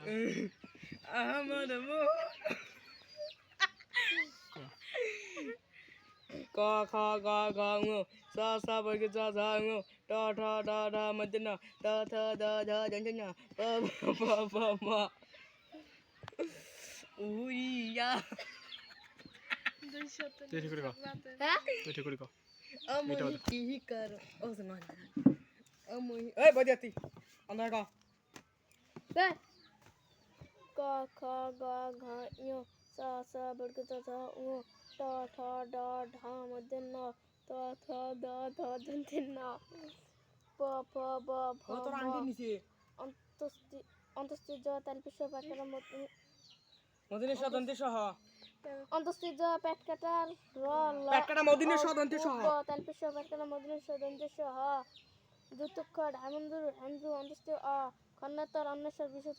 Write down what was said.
আমার ক খ গ ঘ ঙ চ ছ বর্গ চ ঝ ঙ ট ঠ ড ঢ মধ্যে ন ট থ দ ধ দন্ত ন প প প ম উইয়া তুই ঠিক করে কর হ্যাঁ তুই ঠিক করে কর আমি কি কর ও শোনা আমি এই বজাতি আন্দার কা ক খ গ ঘ ঞ চ ছ বর্গ চ ঝ ঙ ট ঠ ড ঢ মধ্যে ন ত থ দ ধ দন্তে ন প ফ ব ভ ও তোর ম আংটি নিছে অন্তস্থিত তালপিস পাকার মদিনের সদন্তে সহ অন্তস্থিত পেট কাটার র ল পেট কাটা মদিনের সদন্তে সহ তালপিস পাকার মদিনের সদন্তে সহ দুতক্ষ ঢামন্দুর হেন্দ্রু অন্তস্থিত অ খন্ডাতর অন্বেষণ বিশেষ